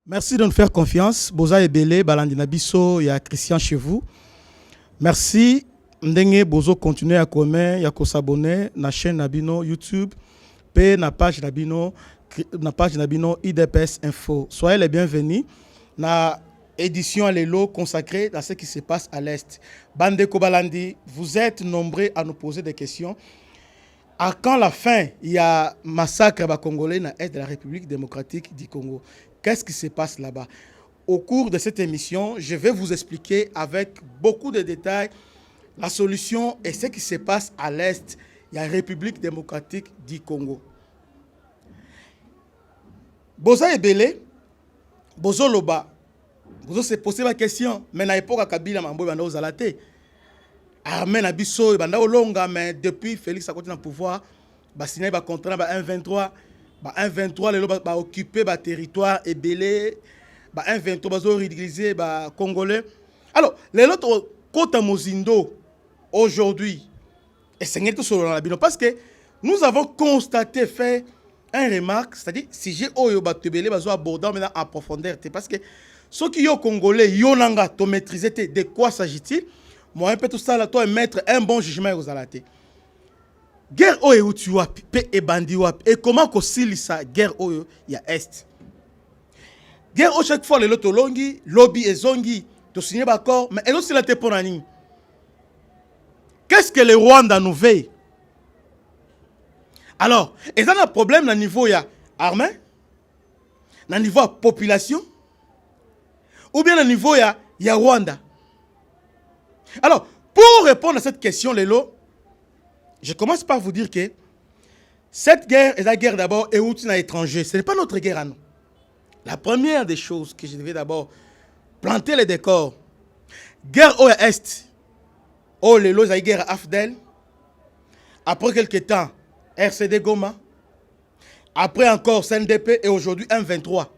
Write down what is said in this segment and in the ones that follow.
Merci de nous faire confiance. Boza Ebele, Balandina Bisso, il y a Christian chez vous. Merci. Ndenge Bozo continuer à commettre, ya s'abonner na chaîne Nabino YouTube, pe na page Nabino IDPS Info. Soyez les bienvenus. Na édition à l'élo consacrée à ce qui se passe à l'Est. Bande Kobalandi, vous êtes nombreux à nous poser des questions. À quand la fin, il y a massacre congolais dans l'Est de la République démocratique du Congo. Qu'est-ce qui se passe là-bas? Au cours de cette émission, je vais vous expliquer avec beaucoup de détails la solution et ce qui se passe à l'Est de la République démocratique du Congo. Boza Ebele, Bozo Loba, Bozo se poser la question, mais à l'époque à Kabila, Mambo Banda Ozalate. Armée Nabiso, Banda Olonga, mais depuis Félix a continué à pouvoir, signé un contrat 1-23. 1-23, les gens ont occupé le territoire Ebele. 1-23, ils ont ridiculisé les Congolais. Alors, les autres côté Mozindo, aujourd'hui, et c'est tout sur la bino, parce que nous avons constaté, fait un remarque, c'est-à-dire, si j'ai Oyo Batebele, ils ont abordé maintenant en profondeur. Parce que ceux qui sont Congolais, Yonanga, tu maîtrises de quoi s'agit-il? Moi, un peu tout ça, là, toi, mettre un bon jugement aux alatés. Guerre oyo tu wapi pe e bandi wapi et comment kosili sa guerre oyo ya est. Guerre o chaque fois le loto longi lobby ezongi to signer d'accord mais elo sila te ponani. Qu'est-ce que le Rwanda nous veut? Alors, est-ce un problème na niveau ya armée? Na niveau population? Ou bien na niveau ya Rwanda? Alors, pour répondre à cette question Lelo, je commence par vous dire que cette guerre est la guerre d'abord et outil à l'étranger. Ce n'est pas notre guerre à nous. La première des choses que je devais d'abord planter les décors. Guerre au Est. Oh, les lois à guerre à Afdel. Après quelques temps, RCD Goma. Après encore CNDP et aujourd'hui 1-23.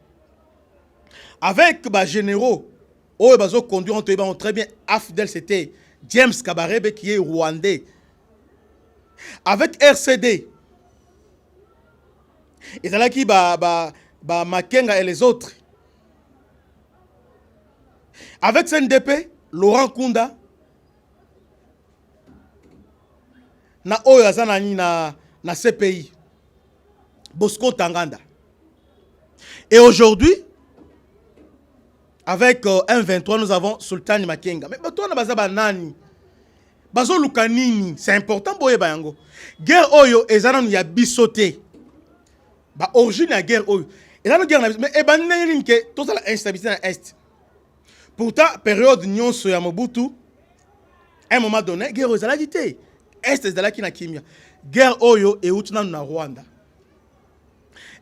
Avec les généraux, oh, ils ont conduit très bien. Afdel, c'était James Kabarebe qui est rwandais. Avec RCD, et là qui Makenga et les autres. Avec CNDP, Laurent Kunda, na Oyazanani na CPI, Bosco Tanganda. Et aujourd'hui, avec 1-23, nous avons Sultan Makenga. Mais toi, on a nani. Bazo Lukanini, c'est important pour eux. Guerre Oyo, ezana ya bisoté. Ba origine la guerre Oyo. Ezana guerre mais ebanene que toute la instabilité dans l'Est. Pourtant, période nyonso ya Mobutu, à un moment donné, guerre Oyo ezala dité. Est ezala ki na kimia. Guerre Oyo et outuna na Rwanda.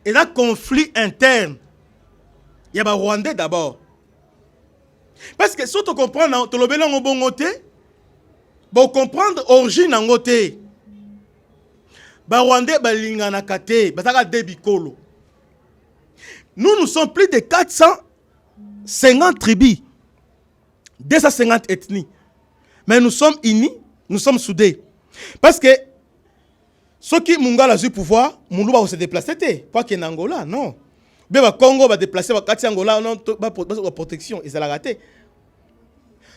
Et là, conflit interne. Il y a ba Rwandais d'abord. Parce que si tu comprends, tu l'obéis en bon côté. Pour comprendre l'origine en côté, Rwandais balingana kate, bataka debikolo. Nous sommes plus de 450 tribus, 250 ethnies. Mais nous sommes unis, nous sommes soudés. Parce que ceux qui Mungala a eu pouvoir, Moulou va se déplacer, pas qu'en Angola, non. Le Congo va déplacer, va Kati Angola, non, va protection, ils ont raté.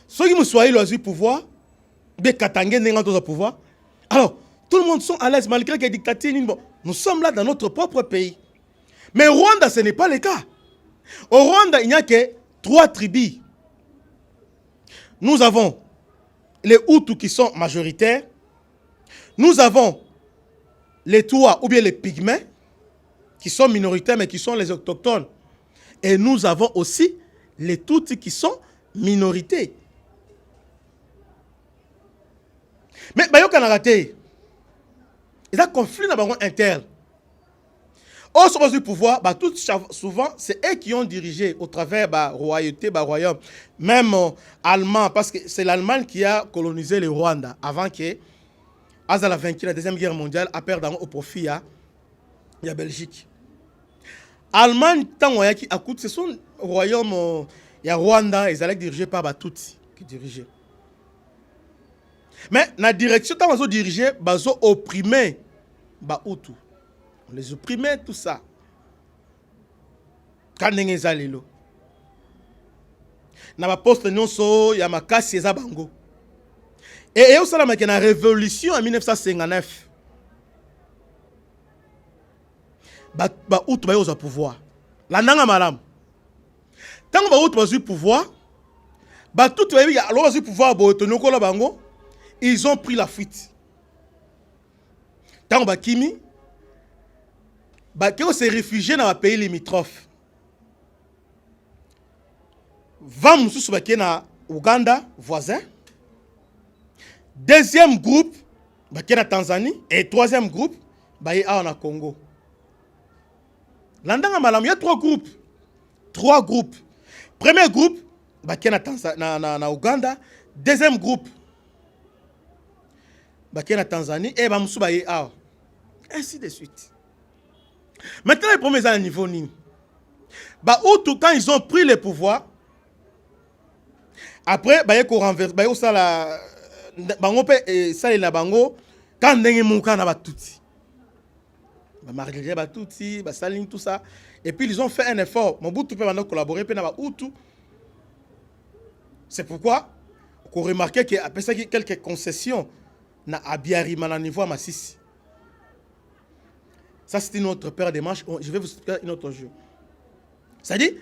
Ceux qui Moussoaï ont eu pouvoir, pouvoir. Alors, tout le monde sont à l'aise malgré que les dictatures. Nous sommes là dans notre propre pays. Mais au Rwanda, ce n'est pas le cas. Au Rwanda, il n'y a que 3 tribus. Nous avons les Hutus qui sont majoritaires. Nous avons les Touas ou bien les Pygmées qui sont minoritaires mais qui sont les autochtones. Et nous avons aussi les Tutsis qui sont minorités. Mais il y a un raté. Il y a un conflit interne. Au sommet du pouvoir, tout souvent, c'est eux qui ont dirigé au travers de la royauté, royaume. Même allemand, parce que c'est l'Allemagne qui a colonisé le Rwanda avant que Azal a vaincu la Deuxième Guerre mondiale, a perdu au profit de la Belgique. L'Allemagne, tant que ce sont royaumes, il y a Rwanda, ils allaient dirigés par Batutsi qui dirigeaient. Mais la direction, quand on dirige, on opprimé les Hutus. On les opprimait, tout ça. Quand on est allé là, na ba poste nyonso ya makasi eza bango. Et au salama qui na révolution en 1959. Ba outu ba yoza pouvoir. La nanga malam. Tant ba outu ba zu pouvoir, ba tout ba ya alors zu pouvoir bo tonoko la bango, ils ont pris la fuite. Tant ba kimi ba qui se réfugier dans un pays limitrophe. Va mususu ba na Ouganda voisin. Deuxième groupe ba na Tanzanie et troisième groupe ba na Congo. Landanga malam, il y a trois groupes. Trois groupes. Premier groupe ba na Ouganda, deuxième groupe ba na Tanzanie et ba mususu ba ainsi de suite. Maintenant, les premiers à niveau nini. Bah, quand ils ont pris le pouvoir, après, bah, ils ont renversé, bah, ça la, bango pe, ça la bango, quand n'engue mouka na batuti. Bah, Marguerite batuti, bah, saline tout ça. Et puis, ils ont fait un effort. Mobutu peut maintenant collaborer, puis na ba Hutu. C'est pourquoi, qu'on remarquait qu'il y a quelques concessions na Abiarima na niveau à Massissi. Ça, c'est notre paire de manches. Je vais vous expliquer un autre jeu. C'est-à-dire,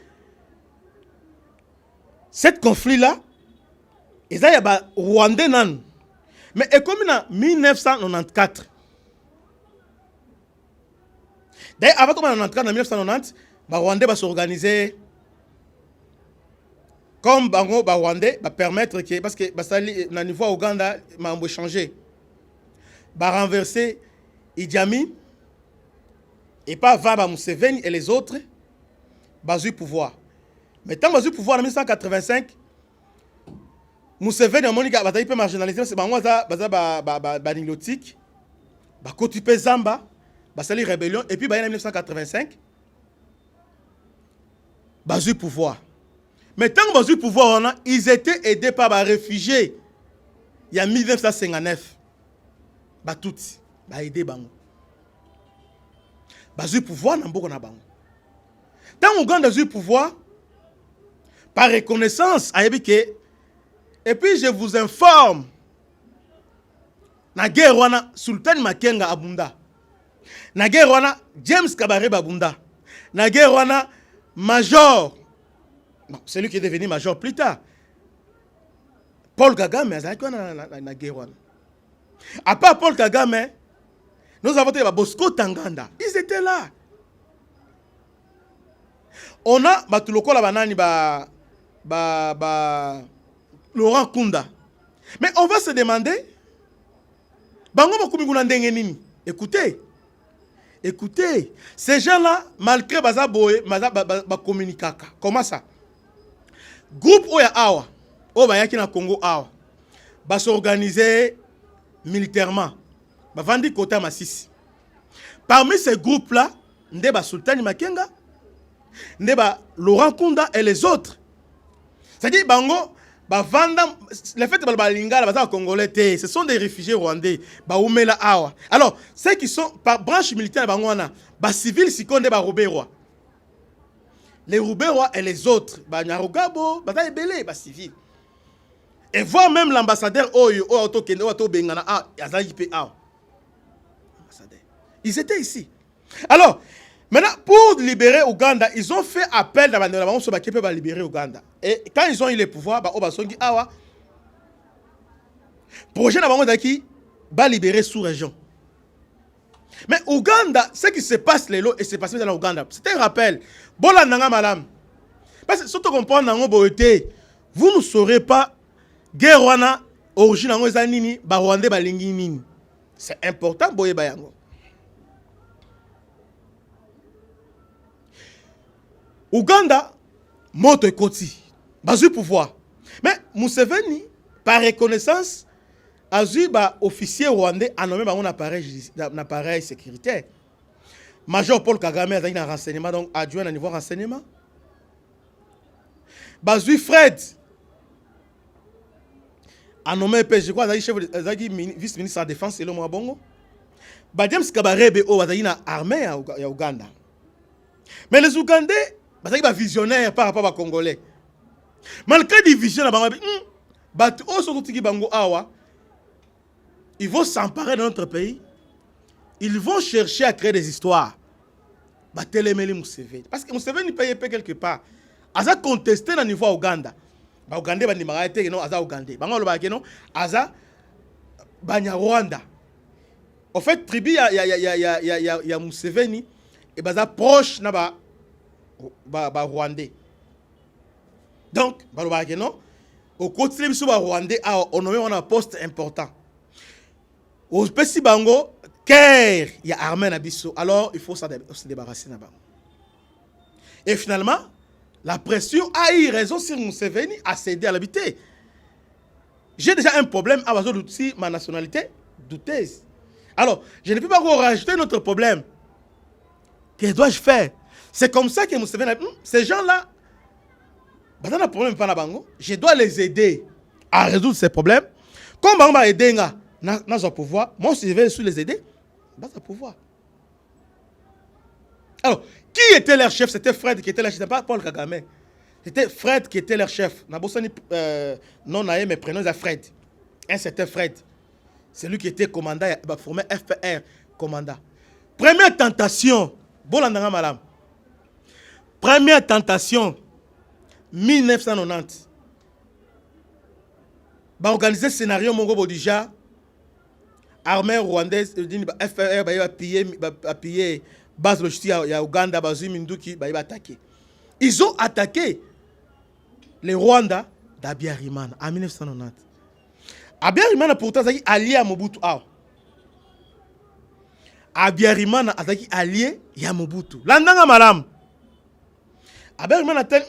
cet conflit-là, il y a des Rwandais. Mais comme en 1994, d'ailleurs, avant 1990, les Rwandais vont s'organiser comme les Rwandais va permettre que, parce que au niveau Ouganda, ils vont changer. Ils vont renverser Idi Amin. Et pas Vaba Museveni et les autres, basu pouvoir. Mais tant basu pouvoir en 1985, Museveni a monika bataille peut marginaliser, c'est ba nilotique, ba kotipe Zamba, ba sali rébellion et puis en 1985, basu pouvoir. Mais tant basu pouvoir ils étaient aidés par les réfugiés. Il y a 1959, ba tout, ba aidé bango. Bazu pouvoir na mboko na bango. Tant Ouganda a eu pouvoir, par reconnaissance, et puis je vous informe, na guerre wana Sultan Makenga abunda, na guerre wana James Kabarebe abunda, na guerre wana Major, non, celui qui est devenu major plus tard, Paul Kagame na guerre wana. À part Paul Kagame, nous avons été à Bosco Tanganda. Ils étaient là. On a Batuloko la banani Laurent Kunda. Mais on va se demander, écoutez, écoutez, ces gens-là, malgré Bazaboé, communiquent. Comment ça? Groupe Oya Awa, Obayaki na Congo Awa, va s'organiser militairement. Vandi Kota Massissi. Parmi ces groupes-là, Ndeba Sultani Makenga, Ndeba Laurent Kunda et les autres. C'est-à-dire, Bango, les fait de Balbalinga, Congolais, ce sont des réfugiés rwandais. Baoumela Awa. Alors, ceux qui sont par branche militaire, les civils, si on est Roubérois. Les Roubérois et les autres, Nyarugabo, Belé, civils. Et voir même l'ambassadeur Oyo, Oto Bengana, Azayipe Awa. Ils étaient ici. Alors, maintenant, pour libérer Ouganda, ils ont fait appel à la qui peut libérer Ouganda. Et quand ils ont eu le pouvoir, projet qui va libérer sous-région. Mais Ouganda, ce qui se passe les lots et se passe dans l'Ouganda, c'est un rappel. Bola nanga malam. Parce que surtout comprendre vous ne saurez pas guerre wana origine en Rwandais ba Rwandais ba lingi nini. C'est important boye bayango. Ouganda, moto ekoti, bazu pouvoir. Mais Museveni, par reconnaissance, a eu un officier rwandais a nommé un appareil sécuritaire. Major Paul Kagame a un renseignement, donc adjoint à niveau renseignement. Bazu Fred a nommé, je crois, vice-ministre de la Défense, et le Mwabongo. James Kabarebe a une armée à Ouganda. Mais les Ougandais, ils sont visionnaires par rapport aux Congolais. Malgré division na bango, batu oso tiki bango awa, ils vont s'emparer de notre pays. Ils vont chercher à créer des histoires. Batelemeli Museveni. Parce que Museveni paye quelque part. Aza contesté na niveau Ouganda. Ba Ougandais bandi magaete non aza Ougandais. Bango lo ba non aza banya Rwanda. En fait, tribu ya Museveni et baza proche na ba Rwandais. Donc, ba lo ba non au côté biso ba Rwandais a on nommé un poste important. Au pesi bango Ker, il y a armée na biso. Alors, il faut se débarrasser na bango. Et finalement, la pression a eu raison sur Museveni à céder à l'habité. J'ai déjà un problème à base de ma nationalité douteuse. Alors, je ne peux pas rajouter notre problème. Que dois-je faire? C'est comme ça que Museveni, ces gens-là, je dois les aider à résoudre ces problèmes. Comme on va aider dans pouvoir, moi si je vais les aider, à pouvoir. Alors, qui était leur chef? C'était Fred qui était leur chef, c'était pas Paul Kagame. C'était Fred qui était leur chef. Non, mais prénom c'est Fred. C'était Fred. C'est lui qui était commandant, il a formé FPR, commandant. Première tentation, Bolandanga Malam. Première tentation, 1990. Bah organiser scénario Mongo Bodija, armée rwandaise, FPR, bah piller base logistique à Ouganda, Bazu Minduki, bah attaquer. Ils ont attaqué les Rwandais d'Abiyarimana en 1990. Abiyarimana pourtant est allié à Mobutu. Abiyarimana est allié à Mobutu. Landanga Malam. Abiyarimana tel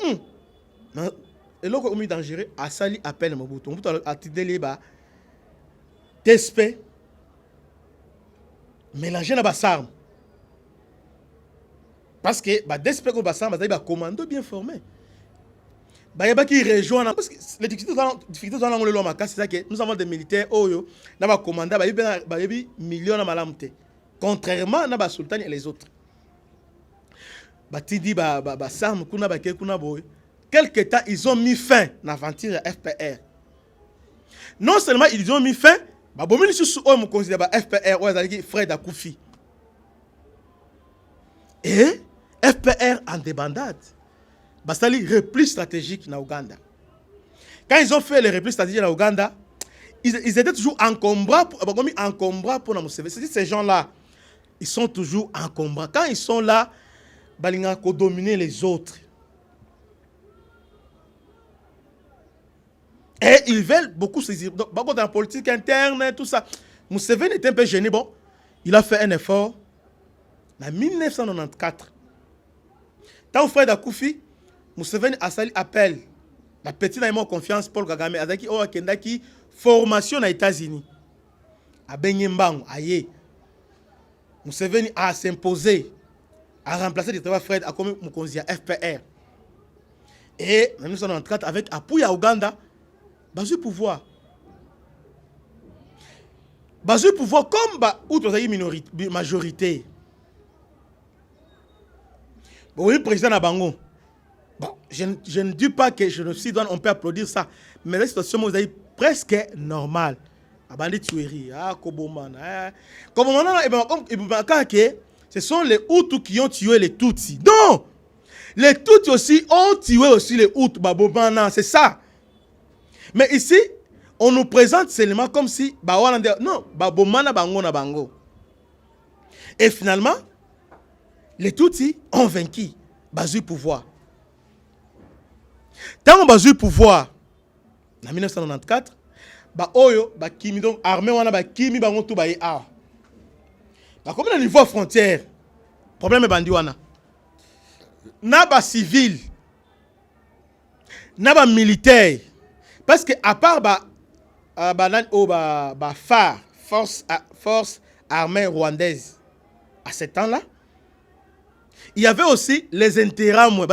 et là qu'on est dangereux à sali appel Mobutu. Mobutu a tidé ba TSP mélangé na basarm. Parce que bah DSP ko basarm ba commando bien formé. Bah y a pas qui rejoint parce que les difficultés dans le loma c'est ça que nous avons des militaires oyo na ba commandant ba millions na malamte. Contrairement na ba sultan et les autres. Bah tidi ba sarm kuna ba ke kuna boy. Quelque temps, ils ont mis fin à l'aventure FPR. Non seulement ils ont mis fin, mais ils ont considéré FPR ou Fred Akoufi. Et FPR en débandade. C'est un repli stratégique en Ouganda. Quand ils ont fait les replis stratégiques en Ouganda, ils étaient toujours encombrants pour la Museveni. C'est-à-dire ces gens-là, ils sont toujours encombrants. Quand ils sont là, ils vont dominer les autres. Et ils veulent beaucoup saisir. Donc, dans la politique interne, tout ça. Museveni était un peu gêné. Bon, il a fait un effort. En 1994, tant Fred Akoufi, Museveni a sali appel. La petite a eu confiance Paul Kagame. A dit qu'il formation aux États-Unis. A Benyembang, aïe. Museveni a s'imposé, a remplacé le travail Fred comme Mukonzia FPR. Et en 1994, avec appui à Ouganda, Bazu pouvoir. Bazu pouvoir comme outre la majorité. Oui, président Nabango. Bon, je ne dis pas que je ne suis dans, on peut applaudir ça. Mais la situation vous avez presque normale. Abandi tuerie, Kobomana. Kobomana, ce sont les Hutus qui ont tué les Tutsis. Non! Les Tutsis aussi ont tué aussi les Hutus. Babomana, c'est ça. Mais ici, on nous présente seulement comme si non, Babomana bango na bango. Et finalement, les Tutsis ont vaincu Bazu pouvoir. Tant Bazu pouvoir en 1994, oyo kimi donc armée wana kimi bango tout baye a. Comme au niveau frontière, problème bandi wana. Na ba civil, na ba militaire. Parce que à part force armée rwandaise à ce temps-là, il y avait aussi les intérêts moins.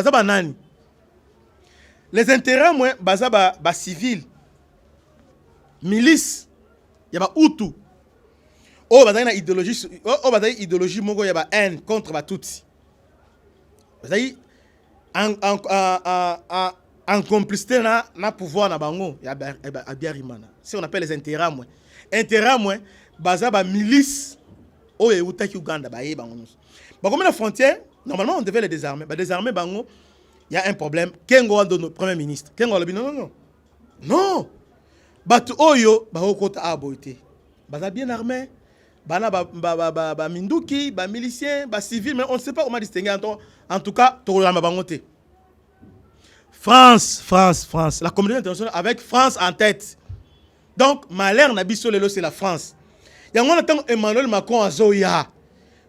Les intérêts moins, civils, milices, il y a Hutu. Oh, il y a idéologie, idéologie mongo, il y a haine contre Tutsi. en complicité na pouvoir na bango ya Abiyarimana. Si on appelle les intérêts moins. Intérêts moins, baza ba milice o e utaki Uganda ba ye bango. Ba comme la frontière, normalement on devait les désarmer. Ba désarmer bango, il y a un problème. Kengo ando no premier ministre. Kengo lobi non. Non. Batu oyo ba okota aboité. Baza bien armé. Bana ba minduki, ba miliciens, ba civils, mais on ne sait pas comment distinguer en tout cas to la bangote. France, la communauté internationale avec France en tête. Donc, malheur nabiso lelo c'est la France. Yango na tango Emmanuel Macron azoya.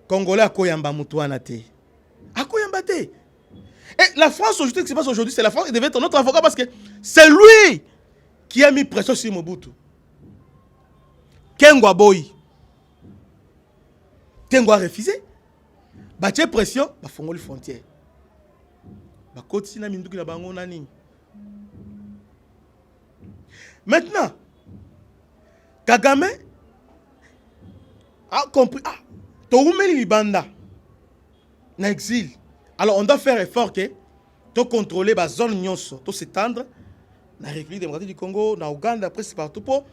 Congolais a koyamba mutuana te. A koyamba te. Et la France aujourd'hui, ce qui se passe aujourd'hui, c'est la France qui devait être notre avocat parce que c'est lui qui a mis pression sur Mobutu. Kengo Aboyi. Kengo a refusé. Batie pression, ba fongoli frontière. Maintenant, Kagame a compris. Ah, Toumeli Libanda, na exil. Alors on doit faire effort que to contrôler la zone nyonso, to s'étendre na République démocratique du Congo, na Ouganda, presque partout pour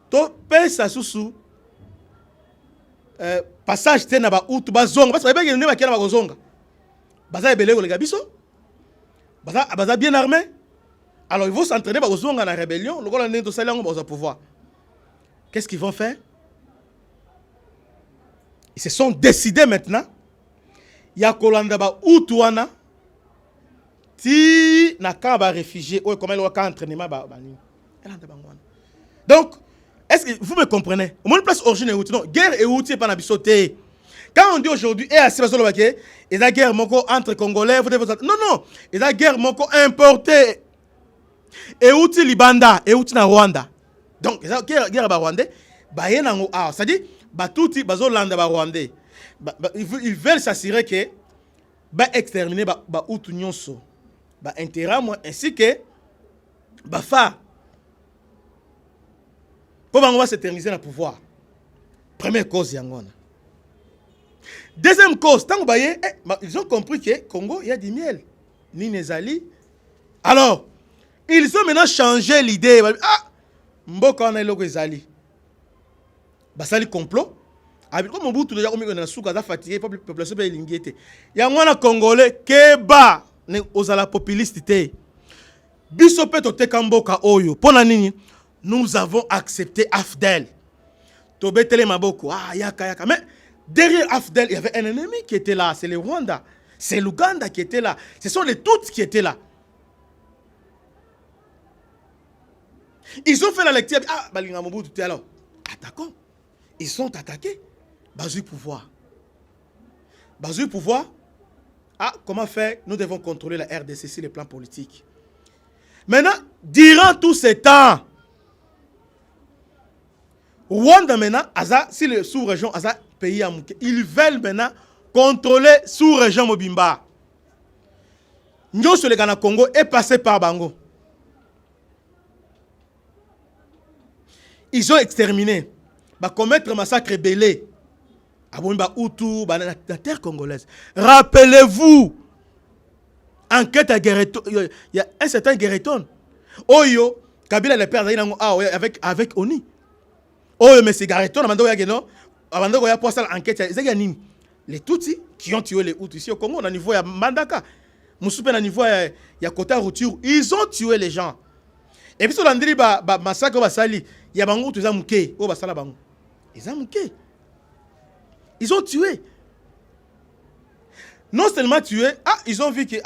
to pesa susu passage te na ba outu ba zonga parce que ba ngene ba kena ba zonga. Baza ebele ko le gabiso. Baza bien armé. Alors ils vont s'entraîner dans la rébellion. Le pouvoir. Qu'est-ce qu'ils vont faire? Ils se sont décidés maintenant. Il y a Kolanda ba Outouana. Ti na kaba réfugié. Ou comme elle a entraînement ba. Donc, est-ce que vous me comprenez? Au moins place origine est non. Guerre et outil pas na bisoté. Quand on dit aujourd'hui, et à il y a la guerre entre Congolais, non, il y a la guerre importée. Et outil Libanda, et outil na Rwanda. Donc, il y a la guerre rwandais, c'est-à-dire, tout bazo landa rwandais. Ils veulent s'assurer que exterminer outil nyonso, intérêt ainsi que fa. Pour on va s'éterniser dans le pouvoir. Première cause yangona. Deuxième cause, tant ils ont compris que Congo, il y a du miel. Ni Nezali. Alors, ils ont maintenant changé l'idée. Ah, Mboko on a logo Ezali. Basali complot. Comme Mobutu déjà comme on a souka za fatigué, population pe lingete. Ya mwana Congolais keba ne ozala populiste te. Biso pe to teka mboka oyo. Pona nini? Nous avons accepté Afdel. Tobetele maboko. Ah, yaka. Mais derrière Afdel, il y avait un ennemi qui était là. C'est le Rwanda. C'est l'Ouganda qui était là. Ce sont les Tutsis qui étaient là. Ils ont fait la lecture. Ah, Balinga Mobutu, alors. Attaquons. Ils sont attaqués. Bazou pouvoir. Bazou pouvoir. Ah, comment faire? Nous devons contrôler la RDC sur les plans politiques. Maintenant, durant tous ces temps, Rwanda maintenant, si le sous-région, pays à Mouké, ils veulent maintenant contrôler sous-région Mobimba. Nous, sur le Ghana Congo, est passé par Bango. Ils ont exterminé. Commettre un massacre belé. À Bouimba Outou, la terre congolaise. Rappelez-vous, enquête à Guéreton, il y a un certain Guéreton. Oyo, Kabila le père avec Oni. Oh, mais c'est Guéreton, avant de passer l'enquête, les Tutsis qui ont tué les Hutus ici au Congo, au niveau de Mandaka, au niveau de Kota Rutshuru, ils ont tué les gens. Et puis, sur l'andri, massacre, il y a des Hutus qui ont tué. Ils ont tué. Ils ont tué. Non seulement tué, ils ont vu que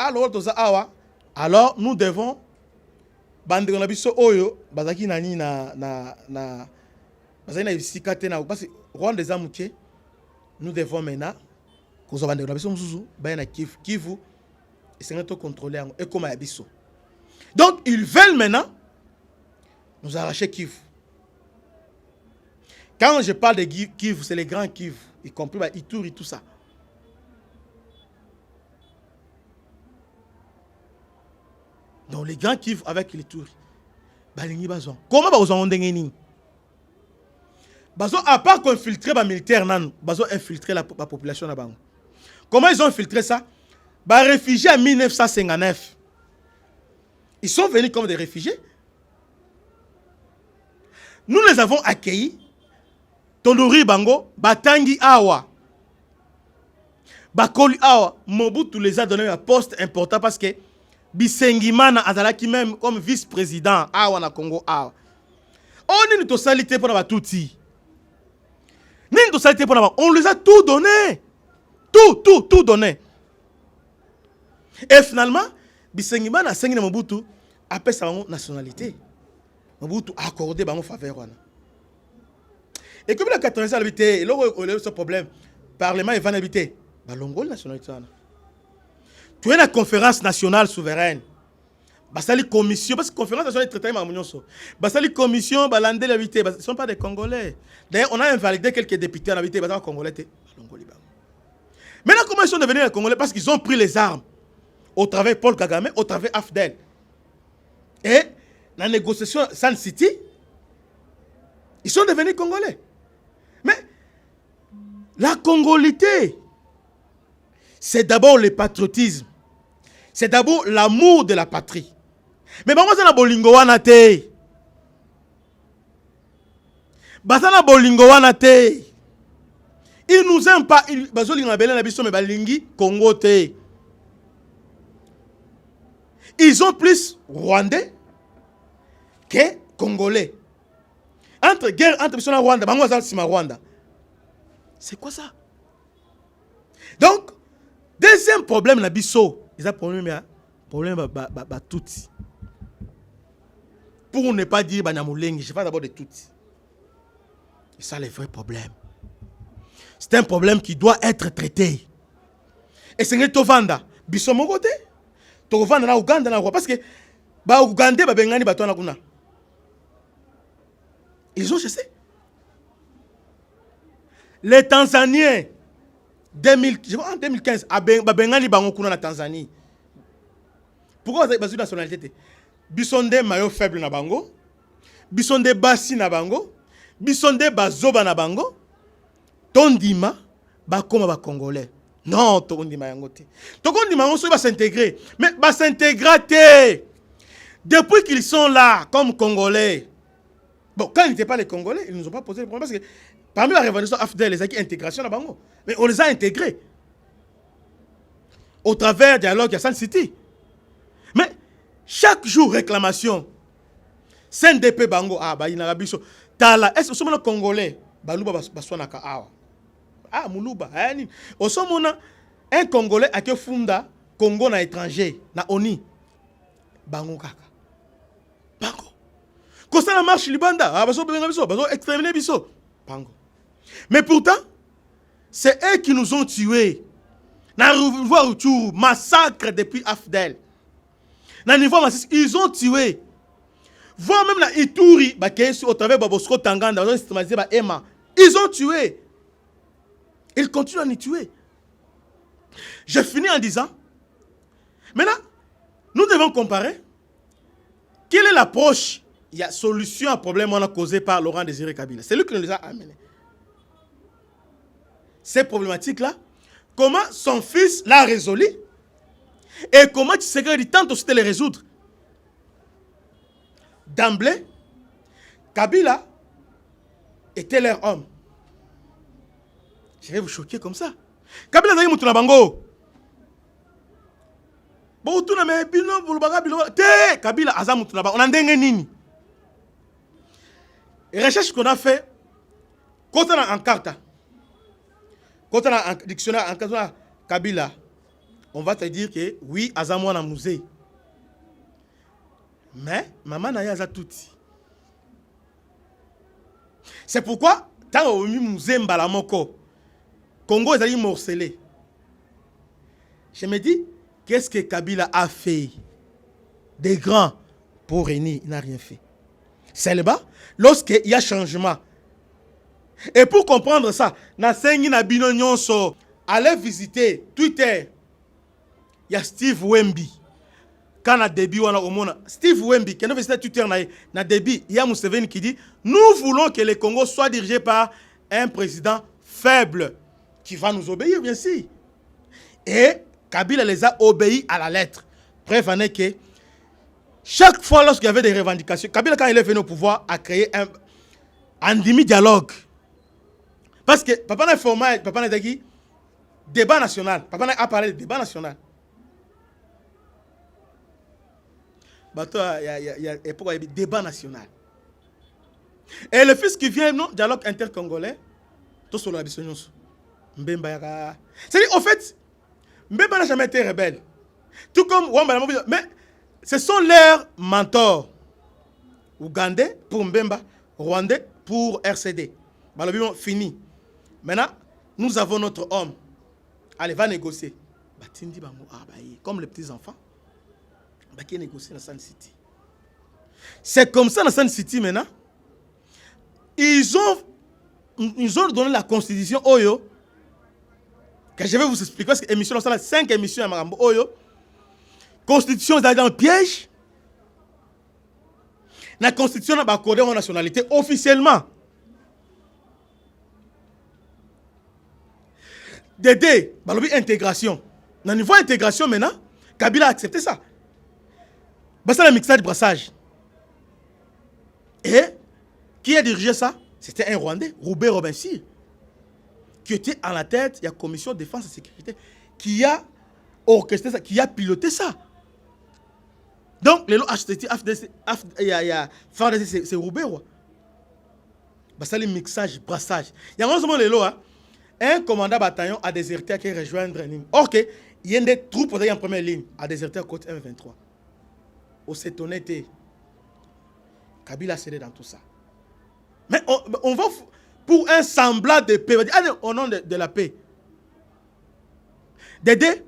alors nous devons parce que Rwanda des Amouké, nous devons maintenant Kivu et c'est contrôler et comme Abisso. Donc ils veulent maintenant nous arracher Kivu. Quand je parle de Kivu, c'est les grands Kivu, y compris Ituri, tout ça. Donc les grands Kivu avec l'Ituri. Comment vous en avez à part qu'infiltrer les militaires, ils ont infiltré la population. Comment ils ont infiltré ça? Les réfugiés en 1959. Ils sont venus comme des réfugiés. Nous les avons accueillis. Tondori Bango, Batangi Awa. Bakoli Awa. Mobutu les a donné un poste important parce que Bisengimana Azalaki même comme vice-président Awa na Congo Awa. On est salité pour la touti. On les a tout donné. Tout donné. Et finalement, Bisengimana a signé Mobutu après sa nationalité. Mobutu a accordé une faveur. Et comme il a 80 ans habité, il a eu ce problème. Parlement est venu habiter. La nationalité. Tu es la conférence nationale souveraine. Basali commission, parce que la conférence nationale est traitée par Mounioso. Basali commission, Balandé l'habité. Ce ne sont pas des Congolais. D'ailleurs, on a invalidé quelques députés en habité. Basali Congolais. Maintenant, comment ils sont devenus les Congolais? Parce qu'ils ont pris les armes. Au travers Paul Kagame, au travers Afdel. Et dans la négociation Sun City, ils sont devenus Congolais. Mais la congolité, c'est d'abord le patriotisme. C'est d'abord l'amour de la patrie. Mais pourquoi ça na bolingo wana te? Basana bolingo wana te. Ils nous aiment pas. Bazolinga bela na biso me balingi Congo te. Ils ont plus Rwandais que Congolais. Entre guerre entre Bissau et Rwanda, bango za sima Rwanda. C'est quoi ça? Donc, deuxième problème na biso, ils ont problème Tutsi. Pour ne pas dire Banyamulengi, je parle d'abord de Tutsi. C'est ça le vrai problème. C'est un problème qui doit être traité. Et c'est que Tovanda, biso mon côté, Tovanda na Uganda na Rwanda parce que ba Ugandais ba bengani bato na kuna. Ils ont chassé. Les Tanzaniens, en 2015, ba bengani bango kuna na Tanzanie. Pourquoi vous avez une nationalité? Bisonde mayo faible na bango, bisonde basi na bango, bisonde bazoba na bango, tondima bakoma ba congolais. Non, tondima yango te. Tondima yango so va s'intégrer, mais va s'intégrer. Depuis qu'ils sont là comme congolais. Bon, quand ils n'étaient pas les congolais, ils nous ont pas posé le problème parce que parmi la révolution AFDEL, les acquis intégration na bango, mais on les a intégrés au travers du dialogue à Sun City. Mais chaque jour, réclamation. CNDP Bango, bah, il y a un Tala, est-ce que les Congolais, Balouba Baswanaka, Moulouba, au sommet, un Congolais a que funda Congo na étranger, na ONI. Bango Kaka. Bango. Quand ça marche, Libanda, Baso exterminer Biso. Bango. Mais pourtant, c'est eux qui nous ont tués. Na revoir autour, massacre depuis Afdel. Ils ont tué. Voir même la Ituri, au travers de Bosco Tanganda, ils ont tué. Ils continuent à nous tuer. Je finis en disant, maintenant, nous devons comparer quelle est l'approche, il y a solution à problème causé par Laurent Désiré Kabila. C'est lui qui nous les a amenés. Ces problématiques-là, comment son fils l'a résolu? Et comment Tshisekedi tente aussi de les résoudre? D'emblée, Kabila était leur homme. Je vais vous choquer comme ça. Kabila zali mutu na bango. Bo tu na me bino bulubaga bilo te Kabila aza mutu na bango. On a ndenge nini? Recherche qu'on a fait quand on a en carte. Quand on a un dictionnaire en carte Kabila, on va te dire que oui, Azamou na musée. Mais maman n'a pas tout. C'est pourquoi, tant au musée Mbalamoko, Congo est morcelé. Je me dis, qu'est-ce que Kabila a fait des grands pour Réni? Il n'a rien fait. C'est là-bas, lorsqu'il y a changement. Et pour comprendre ça, allez visiter Twitter. Il y a Steve Wemby. Quand a début, Steve Wemby, qui a visité Twitter, na début, il y a Museveni qui dit nous voulons que le Congo soit dirigé par un président faible qui va nous obéir, bien sûr. Et Kabila les a obéis à la lettre. Preuve en est que Chaque fois lorsqu'il y avait des revendications, Kabila, quand il est venu au pouvoir, a créé un demi-dialogue. Parce que papa n'a format, papa n'a dit débat national. Papa n'a parlé de débat national. Il y a débat national. Et le fils qui vient, non, dialogue intercongolais, tout sur la bisognons. C'est-à-dire, en fait, Mbemba n'a jamais été rebelle. Tout comme Wamba, mais ce sont leurs mentors. Ougandais pour Mbemba, Rwandais pour RCD. Balobimo fini. Maintenant, nous avons notre homme. Allez, va négocier. Comme les petits enfants. Qui négocient dans Sun City. C'est comme ça dans Sun City maintenant. Ils ont donné la constitution Oyo. Que je vais vous expliquer. Parce que émission, 5 émissions à Marambo Oyo. Constitution est dans le piège. La constitution n'a pas accordé en nationalité officiellement. Dédé, balobi intégration. Dans le niveau intégration maintenant, Kabila a accepté ça. C'est le mixage de brassage. Et qui a dirigé ça? C'était un Rwandais, Robert Robinson, qui était à la tête de la commission de défense et sécurité, qui a orchestré ça, qui a piloté ça. Donc, les lots HTT, c'est Robert. C'est le mixage, brassage. Il y a un moment les lots, un commandant bataillon a déserté qui rejoindre une ligne. Or, il y a des troupes en première ligne à déserter à côté M23. On s'est étonné. Kabila cédé dans tout ça. Mais on va pour un semblant de paix. Au nom de la paix. Dédé,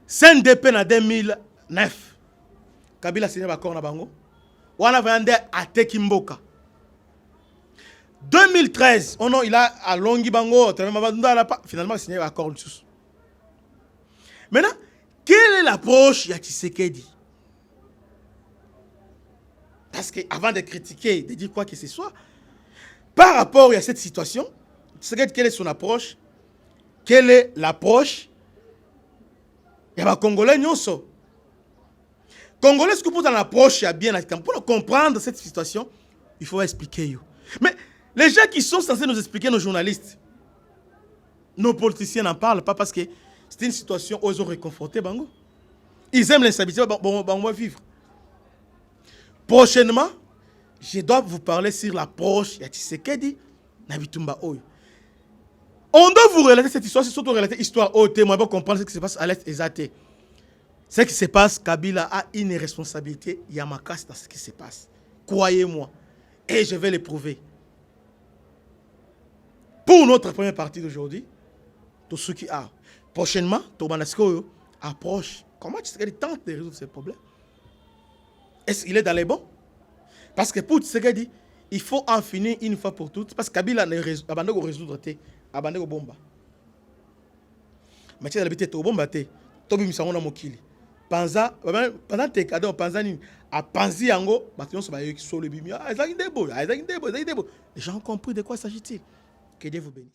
CNDP en 2009. Kabila signé l'accord na bango. On a vendu à Tekimboka. 2013, il a à Longi Bango. Finalement, il a signé l'accord. Maintenant, quelle est l'approche de Tshisekedi? Parce qu'avant de critiquer, de dire quoi que ce soit, par rapport à cette situation, quelle est son approche? Quelle est l'approche? Il y a des Congolais, Congolais, ce que pour l'approche, bien pour comprendre cette situation, il faut expliquer. Mais les gens qui sont censés nous expliquer, nos journalistes, nos politiciens n'en parlent pas parce que c'est une situation où ils ont réconforté Bango. Ils aiment l'instabilité, on va vivre. Prochainement, je dois vous parler sur l'approche de Tshisekedi Nabitumba Oyo. On doit vous relater cette histoire, c'est surtout relater l'histoire au témoin pour comprendre ce qui se passe à l'Est exacté. Ce qui se passe, Kabila a une responsabilité, Yamakas, dans ce qui se passe. Croyez-moi. Et je vais le prouver. Pour notre première partie d'aujourd'hui, tout ce qui a. Prochainement, Tobanasko approche. Comment Tshisekedi tente de résoudre ces problèmes? Est-ce qu'il est dans les bons? Parce que pour Tshisekedi, il faut en finir une fois pour toutes. Parce que Kabila ne abandonne au résoudre, abandonne au bomba. Mais tu as l'habitude au bomba, tu as mis mokili. Panza, pendant tes cadeaux, Panzani, à Panzi Yango, les gens ont compris de quoi s'agit-il. Que Dieu vous bénisse.